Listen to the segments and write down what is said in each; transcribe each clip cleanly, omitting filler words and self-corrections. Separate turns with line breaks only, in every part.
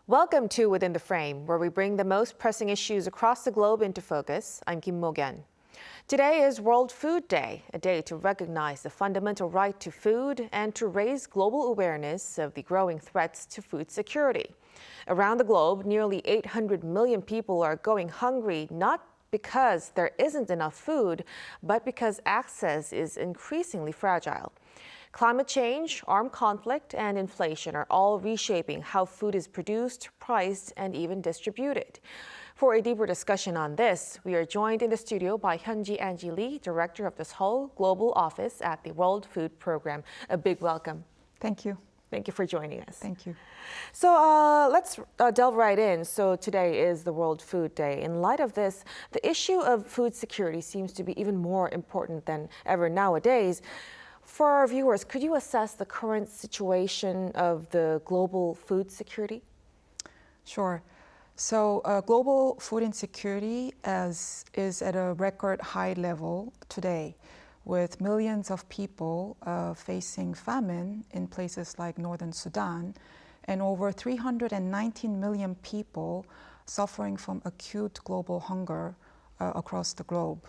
Welcome to Within the Frame, where we bring the most pressing issues across the globe into focus. I'm Kim Mok-yeon. Today is World Food Day, a day to recognize the fundamental right to food and to raise global awareness of the growing threats to food security. Around the globe, nearly 800 million people are going hungry, not because there isn't enough food, but because access is increasingly fragile. Climate change, armed conflict, and inflation are all reshaping how food is produced, priced, and even distributed. For a deeper discussion on this, we are joined in the studio by Hyun Ji Angie Lee, Director of the Seoul Global Office at the World Food Program. A big welcome.
Thank you.
Thank you for joining us.
Thank you.
So let's delve right in. So today is the World Food Day. In light of this, the issue of food security seems to be even more important than ever nowadays. For our viewers, could you assess the current situation of the global food security?
Sure. So global food insecurity is at a record high level today, with millions of people facing famine in places like northern Sudan, and over 319 million people suffering from acute global hunger across the globe.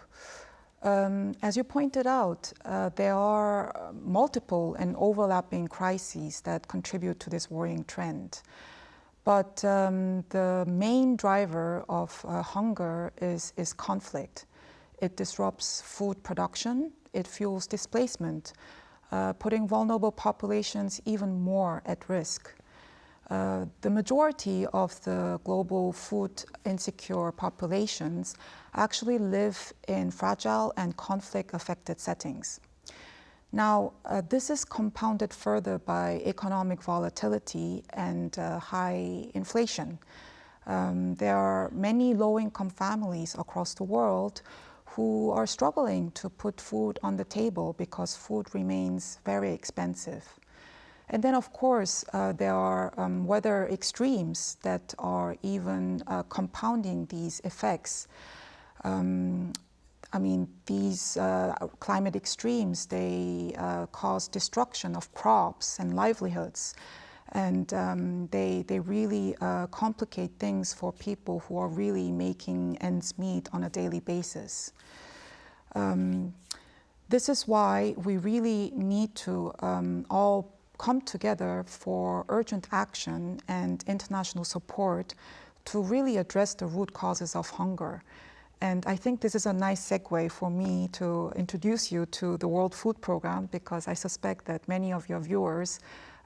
As you pointed out, there are multiple and overlapping crises that contribute to this worrying trend. But the main driver of hunger is conflict. It disrupts food production, it fuels displacement, putting vulnerable populations even more at risk. The majority of the global food insecure populations actually live in fragile and conflict-affected settings. Now, this is compounded further by economic volatility and high inflation. There are many low-income families across the world who are struggling to put food on the table because food remains very expensive. And then, of course, there are weather extremes that are even compounding these effects. These climate extremes, they cause destruction of crops and livelihoods. And they really complicate things for people who are really making ends meet on a daily basis. This is why we really need to all come together for urgent action and international support to really address the root causes of hunger. And I think this is a nice segue for me to introduce you to the World Food Program, because I suspect that many of your viewers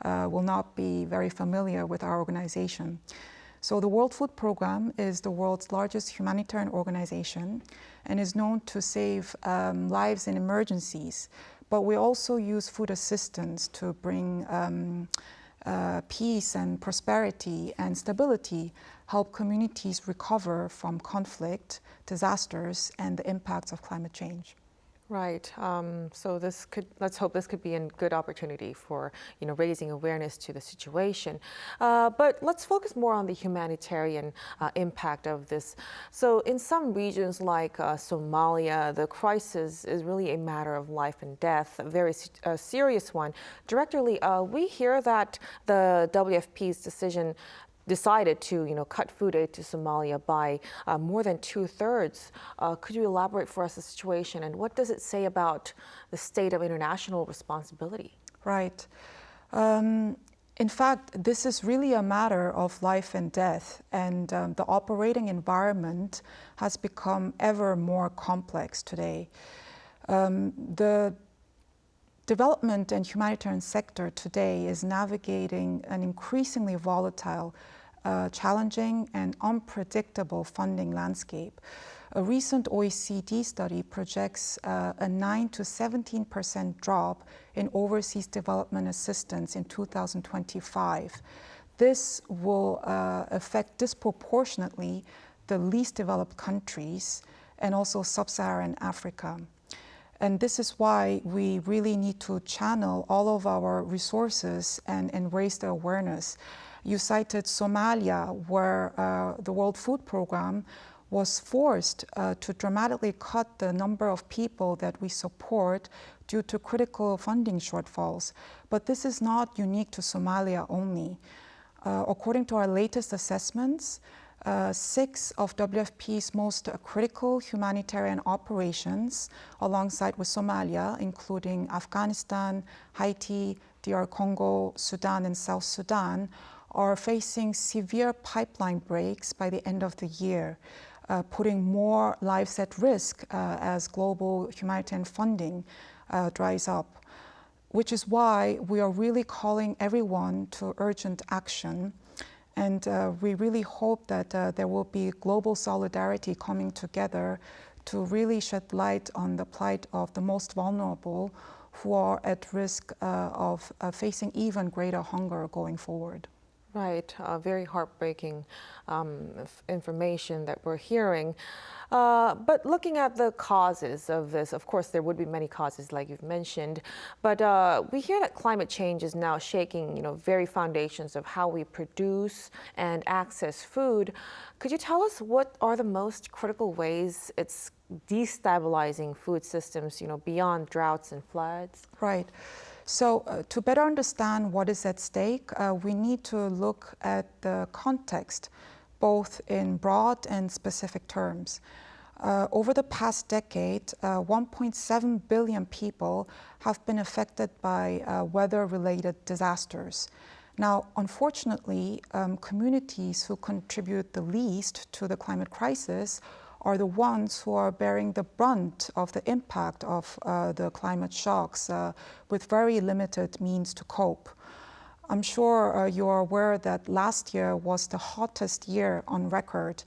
will not be very familiar with our organization. So the World Food Program is the world's largest humanitarian organization and is known to save lives in emergencies. But we also use food assistance to bring peace and prosperity and stability, help communities recover from conflict, disasters, and the impacts of climate change.
Right. So let's hope this could be a good opportunity for, raising awareness to the situation. But let's focus more on the humanitarian impact of this. So in some regions like Somalia, the crisis is really a matter of life and death, a very serious one. Director Lee, we hear that the WFP's decided to cut food aid to Somalia by more than 2/3. Could you elaborate for us the situation, and what does it say about the state of international responsibility?
Right. In fact, this is really a matter of life and death, and the operating environment has become ever more complex today. The development and humanitarian sector today is navigating an increasingly volatile, challenging and unpredictable funding landscape. A recent OECD study projects a 9 to 17% drop in overseas development assistance in 2025. This will affect disproportionately the least developed countries and also sub-Saharan Africa. And this is why we really need to channel all of our resources and raise the awareness. You cited Somalia, where the World Food Program was forced to dramatically cut the number of people that we support due to critical funding shortfalls. But this is not unique to Somalia only. According to our latest assessments, 6 of WFP's most critical humanitarian operations, alongside with Somalia, including Afghanistan, Haiti, DR Congo, Sudan, and South Sudan, are facing severe pipeline breaks by the end of the year, putting more lives at risk as global humanitarian funding dries up, which is why we are really calling everyone to urgent action. And we really hope that there will be global solidarity coming together to really shed light on the plight of the most vulnerable who are at risk of facing even greater hunger going forward.
Right, very heartbreaking information that we're hearing. But looking at the causes of this, of course, there would be many causes, like you've mentioned. But we hear that climate change is now shaking, very foundations of how we produce and access food. Could you tell us what are the most critical ways it's destabilizing food systems, beyond droughts and floods?
Right. So to better understand what is at stake, we need to look at the context, both in broad and specific terms. Over the past decade, 1.7 billion people have been affected by weather-related disasters. Now, unfortunately, communities who contribute the least to the climate crisis are the ones who are bearing the brunt of the impact of the climate shocks with very limited means to cope. I'm sure you're aware that last year was the hottest year on record.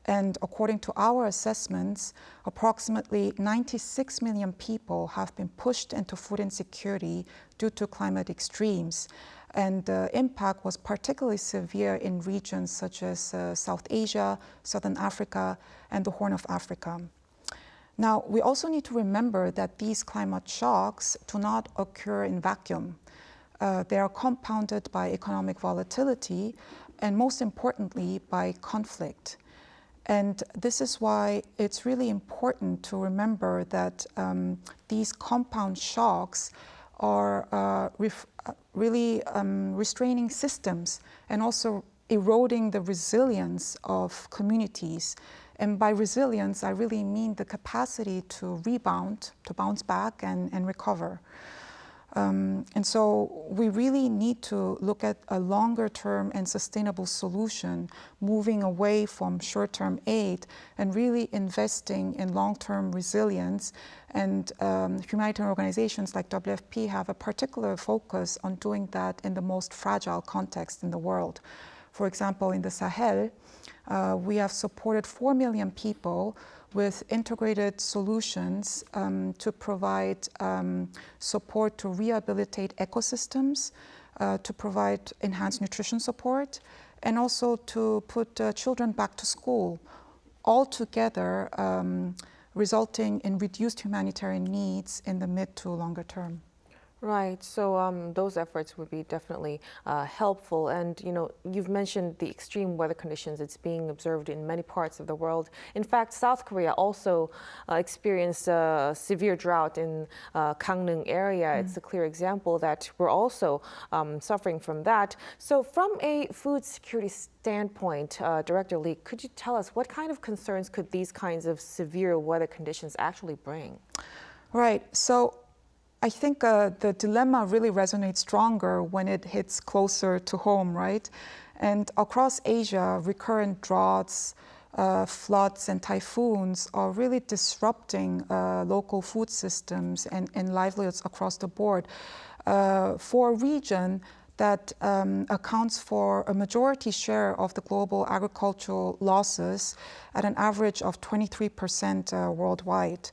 And according to our assessments, approximately 96 million people have been pushed into food insecurity due to climate extremes. And the impact was particularly severe in regions such as South Asia, Southern Africa, and the Horn of Africa. Now, we also need to remember that these climate shocks do not occur in vacuum. They are compounded by economic volatility and, most importantly, by conflict. And this is why it's really important to remember that these compound shocks are really restraining systems and also eroding the resilience of communities. And by resilience, I really mean the capacity to rebound, to bounce back and recover. And so we really need to look at a longer term and sustainable solution, moving away from short-term aid and really investing in long-term resilience. And humanitarian organizations like WFP have a particular focus on doing that in the most fragile context in the world. For example, in the Sahel, we have supported 4 million people with integrated solutions to provide support to rehabilitate ecosystems, to provide enhanced nutrition support, and also to put children back to school, all together resulting in reduced humanitarian needs in the mid to longer term.
Right. So those efforts would be definitely helpful. And, you've mentioned the extreme weather conditions. It's being observed in many parts of the world. In fact, South Korea also experienced a severe drought in Gangneung area. It's a clear example that we're also suffering from that. So from a food security standpoint, Director Lee, could you tell us what kind of concerns could these kinds of severe weather conditions actually bring?
Right. So I think the dilemma really resonates stronger when it hits closer to home, right? And across Asia, recurrent droughts, floods, and typhoons are really disrupting local food systems and livelihoods across the board. For a region that accounts for a majority share of the global agricultural losses at an average of 23% worldwide.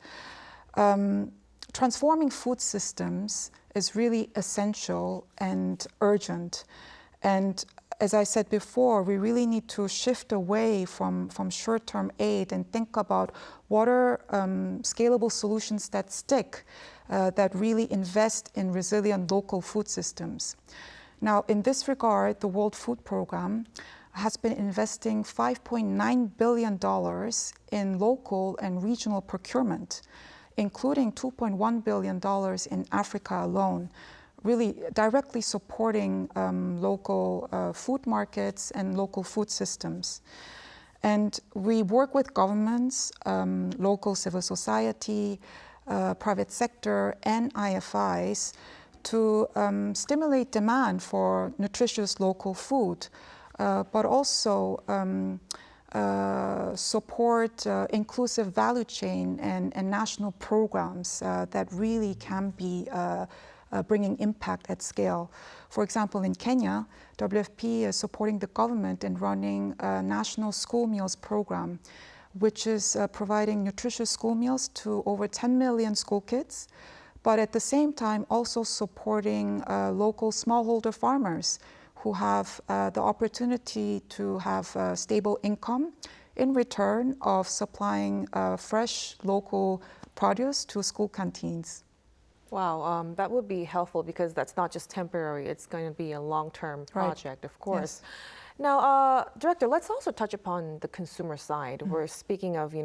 Transforming food systems is really essential and urgent. And as I said before, we really need to shift away from short-term aid and think about what are scalable solutions that stick, that really invest in resilient local food systems. Now, in this regard, the World Food Programme has been investing $5.9 billion in local and regional procurement, including $2.1 billion in Africa alone, really directly supporting local food markets and local food systems. And we work with governments, local civil society, private sector, and IFIs to stimulate demand for nutritious local food, but also support inclusive value chain and national programs that really can be bringing impact at scale. For example, in Kenya, WFP is supporting the government in running a national school meals program, which is providing nutritious school meals to over 10 million school kids, but at the same time also supporting local smallholder farmers who have the opportunity to have a stable income in return of supplying fresh local produce to school canteens.
Wow, that would be helpful because that's not just temporary, it's going to be a long-term project, of course. Yes. Now, Director, let's also touch upon the consumer side. We're speaking of,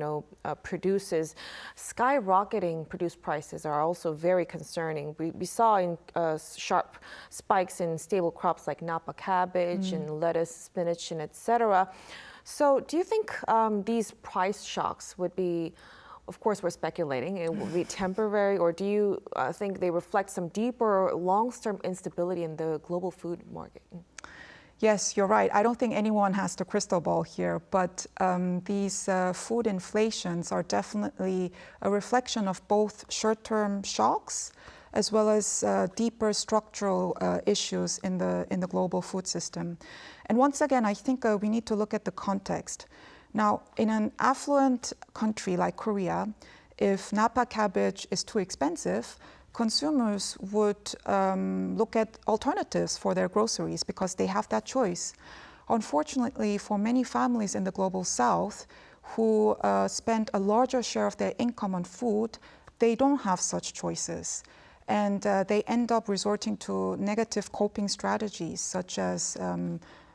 producers. Skyrocketing produce prices are also very concerning. We saw in sharp spikes in staple crops like Napa cabbage and lettuce, spinach, and etc. So do you think these price shocks would be, of course, we're speculating, it will be temporary, or do you think they reflect some deeper, long-term instability in the global food market?
Yes, you're right. I don't think anyone has the crystal ball here, but these food inflations are definitely a reflection of both short-term shocks as well as deeper structural issues in the global food system. And once again, I think we need to look at the context. Now, in an affluent country like Korea, if Napa cabbage is too expensive, consumers would look at alternatives for their groceries because they have that choice. Unfortunately, for many families in the global south who spend a larger share of their income on food, they don't have such choices. And they end up resorting to negative coping strategies such as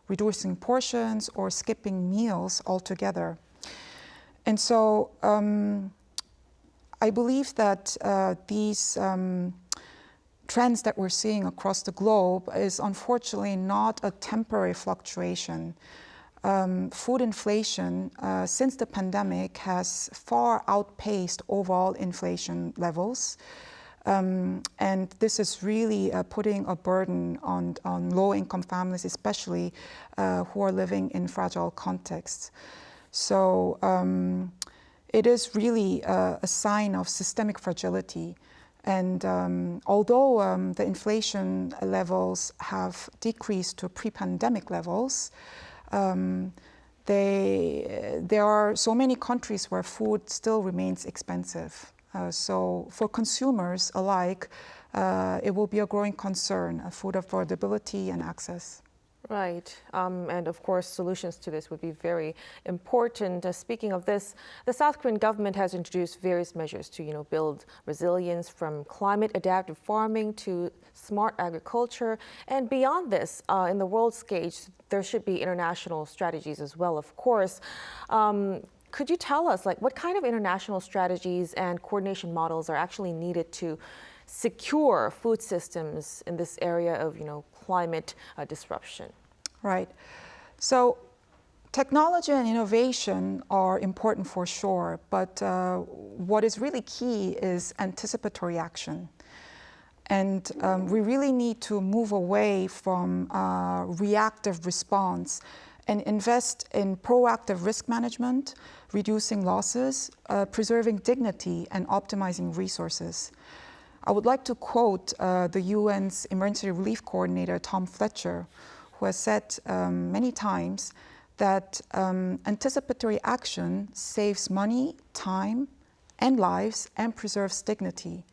reducing portions or skipping meals altogether. And so I believe that these trends that we're seeing across the globe is unfortunately not a temporary fluctuation. Food inflation since the pandemic has far outpaced overall inflation levels. And this is really putting a burden on low-income families, especially who are living in fragile contexts. So it is really a sign of systemic fragility. And although the inflation levels have decreased to pre-pandemic levels, there are so many countries where food still remains expensive. So for consumers alike, it will be a growing concern, food affordability and access.
Right, and of course solutions to this would be very important. Speaking of this, the South Korean government has introduced various measures to build resilience, from climate adaptive farming to smart agriculture. And beyond this, in the world stage, there should be international strategies as well, of course. Could you tell us, what kind of international strategies and coordination models are actually needed to secure food systems in this area of, climate disruption?
Right. So technology and innovation are important for sure, but what is really key is anticipatory action. And we really need to move away from reactive response and invest in proactive risk management, reducing losses, preserving dignity, and optimizing resources. I would like to quote the UN's Emergency Relief Coordinator, Tom Fletcher, who has said many times that anticipatory action saves money, time, and lives, and preserves dignity.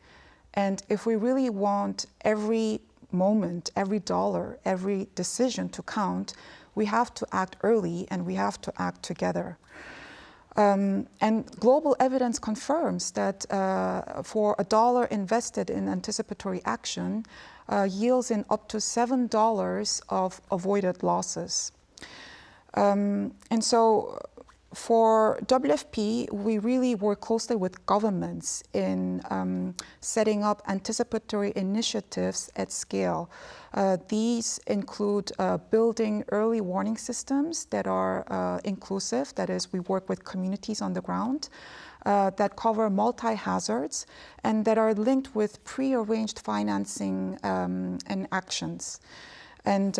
And if we really want every moment, every dollar, every decision to count, we have to act early and we have to act together. And global evidence confirms that for $1 invested in anticipatory action yields in up to $7 of avoided losses. And so For WFP, we really work closely with governments in setting up anticipatory initiatives at scale. These include building early warning systems that are inclusive, that is, we work with communities on the ground, that cover multi-hazards and that are linked with pre-arranged financing and actions. And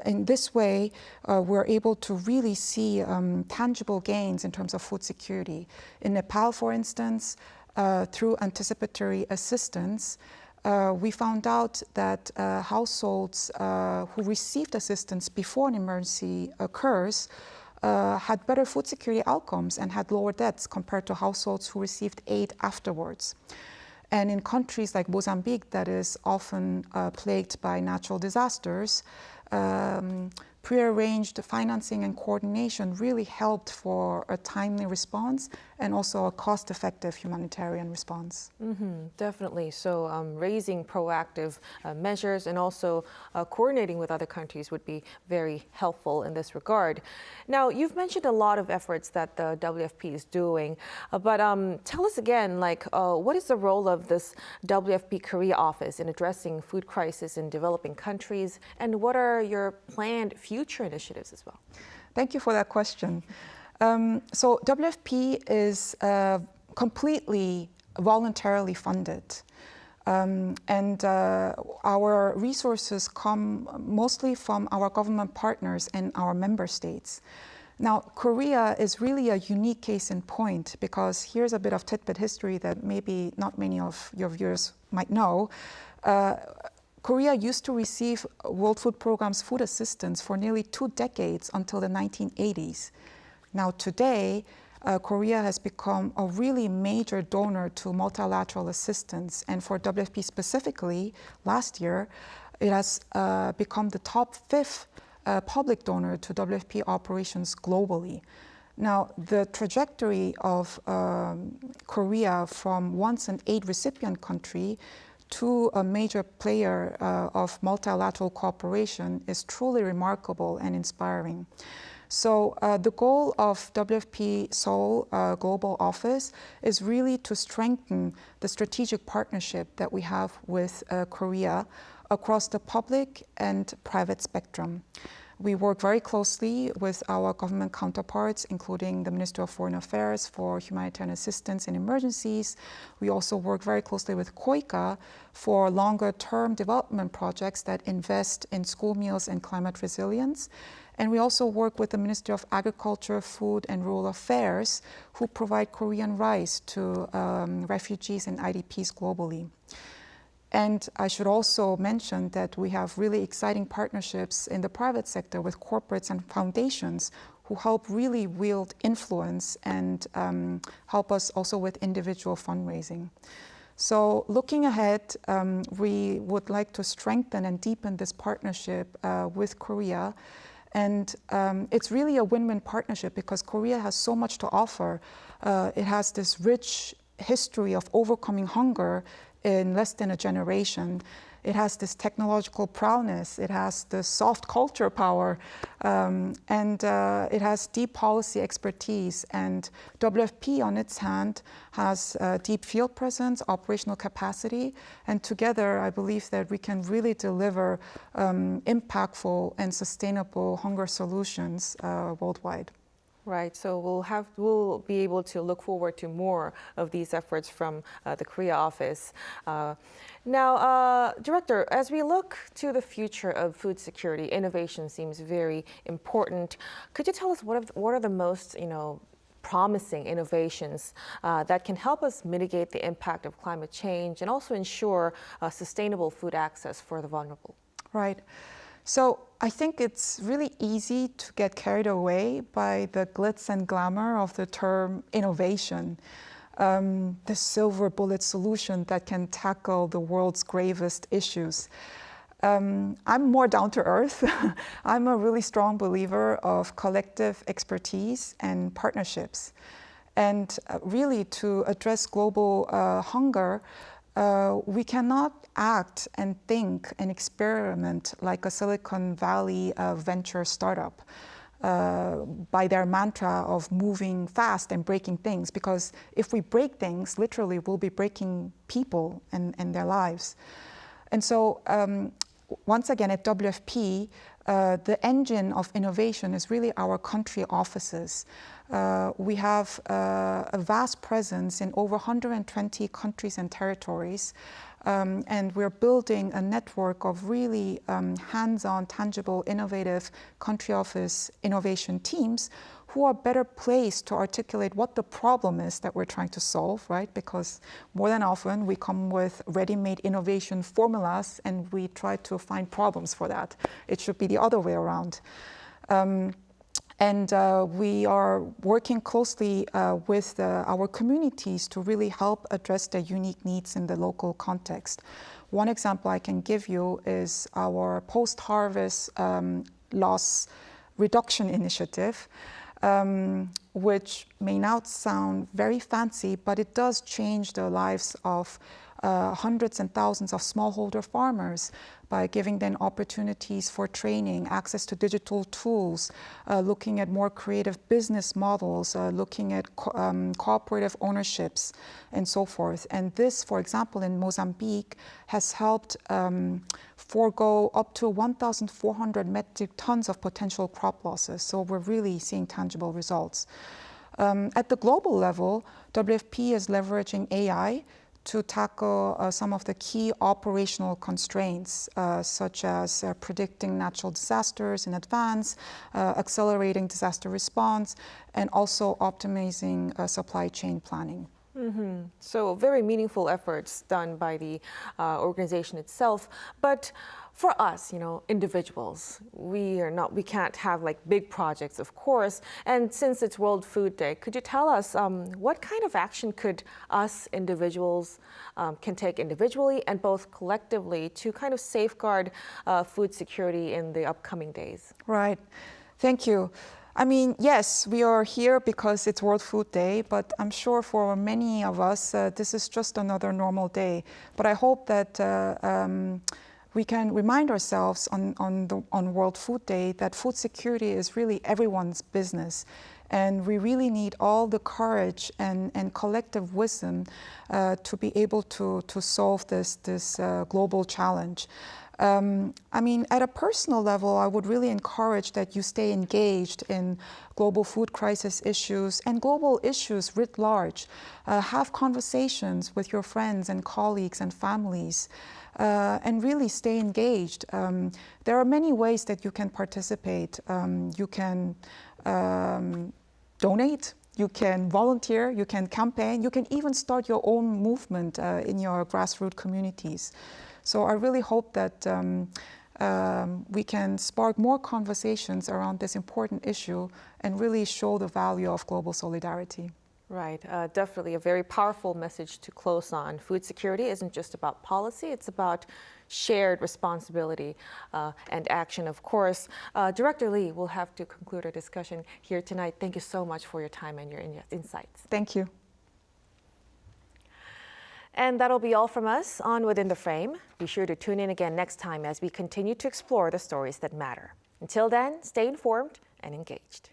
in this way, we're able to really see tangible gains in terms of food security. In Nepal, for instance, through anticipatory assistance, we found out that households who received assistance before an emergency occurs had better food security outcomes and had lower deaths compared to households who received aid afterwards. And in countries like Mozambique, that is often plagued by natural disasters, prearranged financing and coordination really helped for a timely response and also a cost-effective humanitarian response.
Definitely. So raising proactive measures and also coordinating with other countries would be very helpful in this regard. Now, you've mentioned a lot of efforts that the WFP is doing, but tell us again, what is the role of this WFP Korea office in addressing food crisis in developing countries, and what are your planned future initiatives as well?
Thank you for that question. So WFP is completely voluntarily funded. And our resources come mostly from our government partners and our member states. Now, Korea is really a unique case in point because here's a bit of tidbit history that maybe not many of your viewers might know. Korea used to receive World Food Programme's food assistance for nearly 2 decades until the 1980s. Now today, Korea has become a really major donor to multilateral assistance, and for WFP specifically, last year, it has become the top 5th public donor to WFP operations globally. Now, the trajectory of Korea from once an aid recipient country to a major player of multilateral cooperation is truly remarkable and inspiring. So the goal of WFP Seoul Global Office is really to strengthen the strategic partnership that we have with Korea across the public and private spectrum. We work very closely with our government counterparts, including the Ministry of Foreign Affairs for humanitarian assistance in emergencies. We also work very closely with KOICA for longer-term development projects that invest in school meals and climate resilience. And we also work with the Ministry of Agriculture, Food and Rural Affairs, who provide Korean rice to refugees and IDPs globally. And I should also mention that we have really exciting partnerships in the private sector with corporates and foundations who help really wield influence and help us also with individual fundraising. So looking ahead, we would like to strengthen and deepen this partnership with Korea. And it's really a win-win partnership because Korea has so much to offer. It has this rich history of overcoming hunger in less than a generation. It has this technological prowess, it has the soft culture power, and it has deep policy expertise. And WFP on its hand has deep field presence, operational capacity, and together I believe that we can really deliver impactful and sustainable hunger solutions worldwide.
Right, so we'll be able to look forward to more of these efforts from the Korea office. Now, Director, as we look to the future of food security, innovation seems very important. Could you tell us what are the most, promising innovations that can help us mitigate the impact of climate change and also ensure sustainable food access for the vulnerable?
Right. So I think it's really easy to get carried away by the glitz and glamour of the term innovation, the silver bullet solution that can tackle the world's gravest issues. I'm more down to earth. I'm a really strong believer of collective expertise and partnerships. And really to address global hunger, we cannot act and think and experiment like a Silicon Valley venture startup. by their mantra of moving fast and breaking things, because if we break things, literally we'll be breaking people and their lives. And so once again at WFP, the engine of innovation is really our country offices. We have a vast presence in over 120 countries and territories, and we're building a network of really hands-on, tangible, innovative country office innovation teams who are better placed to articulate what the problem is that we're trying to solve, right? Because more than often we come with ready-made innovation formulas and we try to find problems for that. It should be the other way around. And we are working closely with our communities to really help address their unique needs in the local context. One example I can give you is our post-harvest loss reduction initiative, which may not sound very fancy, but it does change the lives of hundreds and thousands of smallholder farmers by giving them opportunities for training, access to digital tools, looking at more creative business models, looking at cooperative ownerships, and so forth. And this, for example, in Mozambique, has helped forego up to 1,400 metric tons of potential crop losses. So we're really seeing tangible results. At the global level, WFP is leveraging AI to tackle some of the key operational constraints, such as predicting natural disasters in advance, accelerating disaster response, and also optimizing supply chain planning.
Mm-hmm. So very meaningful efforts done by the organization itself. But for us, individuals, we can't have like big projects, of course. And since it's World Food Day, could you tell us what kind of action could us individuals can take individually and both collectively to kind of safeguard food security in the upcoming days?
Right. Thank you. I mean, yes, we are here because it's World Food Day, but I'm sure for many of us, this is just another normal day. But I hope that we can remind ourselves on World Food Day that food security is really everyone's business. And we really need all the courage and collective wisdom to be able to solve this global challenge. I mean, at a personal level, I would really encourage that you stay engaged in global food crisis issues and global issues writ large. Have conversations with your friends and colleagues and families, and really stay engaged. There are many ways that you can participate. You can donate, you can volunteer, you can campaign, you can even start your own movement in your grassroots communities. So I really hope that we can spark more conversations around this important issue and really show the value of global solidarity.
Right, definitely a very powerful message to close on. Food security isn't just about policy, it's about shared responsibility and action, of course. Director Lee, we'll have to conclude our discussion here tonight. Thank you so much for your time and your insights.
Thank you.
And that'll be all from us on Within the Frame. Be sure to tune in again next time as we continue to explore the stories that matter. Until then, stay informed and engaged.